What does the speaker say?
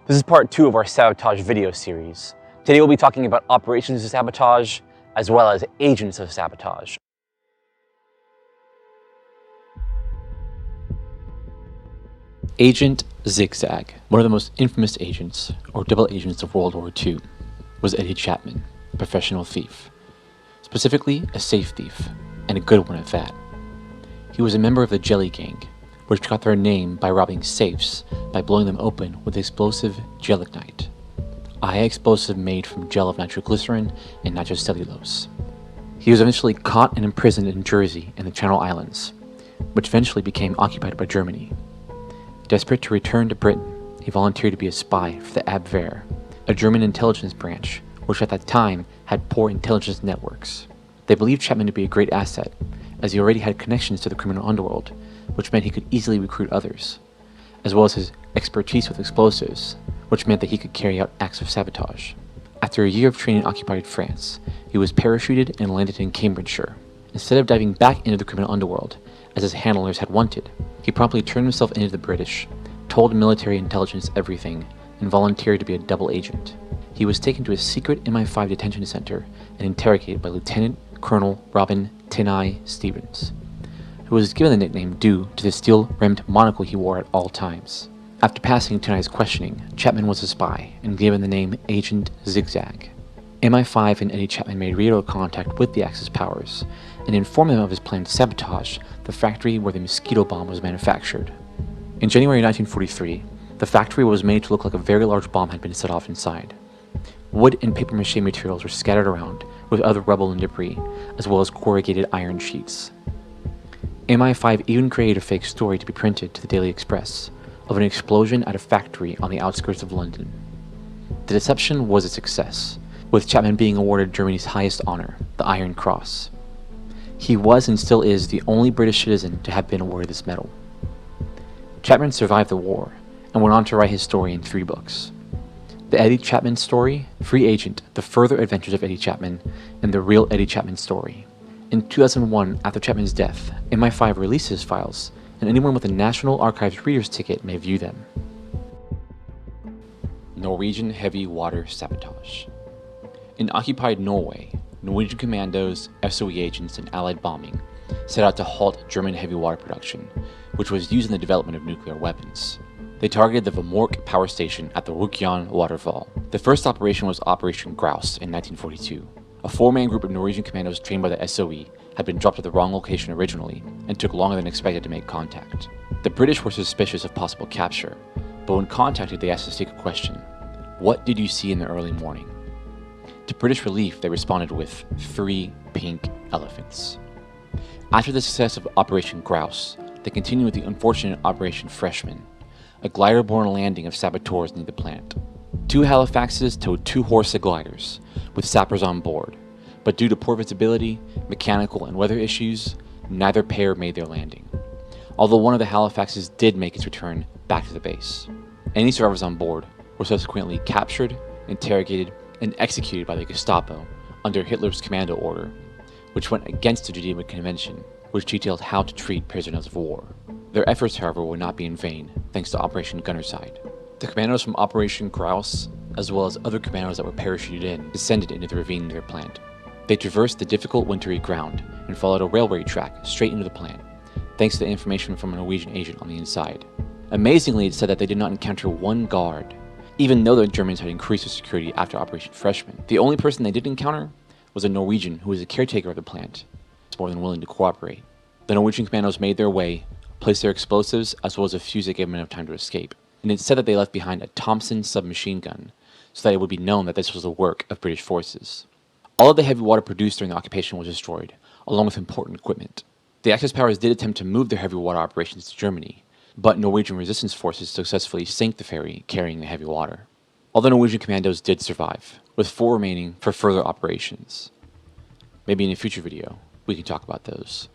This is part 2 of our Sabotage video series. Today we'll be talking about operations of sabotage, as well as agents of sabotage. Agent Zig Zag, one of the most infamous agents, or double agents of World War II, was Eddie Chapman, a professional thief. Specifically, a safe thief, and a good one at that. He was a member of the Jelly Gang, which got their name by robbing safes by blowing them open with explosive Goodnight, a high explosive made from gel of nitroglycerin and nitrocellulose. He was eventually caught and imprisoned in Jersey and the Channel Islands, which eventually became occupied by Germany. Desperate to return to Britain, he volunteered to be a spy for the Abwehr, a German intelligence branch which at that time had poor intelligence networks. They believed Chapman to be a great asset, as he already had connections to the criminal underworld, which meant he could easily recruit others, as well as his expertise with explosives, which meant that he could carry out acts of sabotage. After a year of training in occupied France, he was parachuted and landed in Cambridgeshire. Instead of diving back into the criminal underworld, as his handlers had wanted, he promptly turned himself into the British, told military intelligence everything, and volunteered to be a double agent. He was taken to a secret MI5 detention center and interrogated by Lieutenant Colonel Robin Tin Eye Stevens, who was given the nickname due to the steel-rimmed monocle he wore at all times. After passing Tin Eye's questioning, Chapman was a spy and given the name Agent Zig Zag. MI5 and Eddie Chapman made radio contact with the Axis powers and informed them of his plan to sabotage the factory where the mosquito bomb was manufactured. In January 1943, the factory was made to look like a very large bomb had been set off inside. Wood and papier-mâché materials were scattered around, with other rubble and debris, as well as corrugated iron sheets. MI5 even created a fake story to be printed to the Daily Express of an explosion at a factory on the outskirts of London. The deception was a success, with Chapman being awarded Germany's highest honor, the Iron Cross. He was and still is the only British citizen to have been awarded this medal. Chapman survived the war and went on to write his story in 3 books. The Eddie Chapman Story, Free Agent, The Further Adventures of Eddie Chapman, and The Real Eddie Chapman Story. In 2001, after Chapman's death, MI5 released his files, and anyone with a National Archives reader's ticket may view them. Norwegian heavy water sabotage. In occupied Norway, Norwegian commandos, SOE agents, and Allied bombing set out to halt German heavy water production, which was used in the development of nuclear weapons. They targeted the Vemork power station at the Rjukan waterfall. The first operation was Operation Grouse in 1942. A 4-man group of Norwegian commandos trained by the SOE had been dropped at the wrong location originally and took longer than expected to make contact. The British were suspicious of possible capture, but when contacted they asked a secret question: "What did you see in the early morning?" To British relief, they responded with 3 pink elephants. After the success of Operation Grouse, they continued with the unfortunate Operation Freshman, a glider-borne landing of saboteurs near the plant. 2 Halifaxes towed 2 Horsa gliders, with sappers on board, but due to poor visibility, mechanical and weather issues, neither pair made their landing, although one of the Halifaxes did make its return back to the base. Any survivors on board were subsequently captured, interrogated, and executed by the Gestapo under Hitler's commando order, which went against the Geneva Convention, which detailed how to treat prisoners of war. Their efforts, however, would not be in vain, thanks to Operation Gunnerside. The commandos from Operation Grouse, as well as other commandos that were parachuted in, descended into the ravine near their plant. They traversed the difficult wintry ground and followed a railway track straight into the plant, thanks to the information from a Norwegian agent on the inside. Amazingly, it said that they did not encounter 1 guard, even though the Germans had increased their security after Operation Freshman. The only person they did encounter was a Norwegian who was a caretaker of the plant, more than willing to cooperate. The Norwegian commandos made their way, placed their explosives, as well as a fuse that gave them enough time to escape, and it said that they left behind a Thompson submachine gun, so that it would be known that this was the work of British forces. All of the heavy water produced during the occupation was destroyed, along with important equipment. The Axis powers did attempt to move their heavy water operations to Germany, but Norwegian resistance forces successfully sank the ferry carrying the heavy water. All the Norwegian commandos did survive, with 4 remaining for further operations. Maybe in a future video, we can talk about those.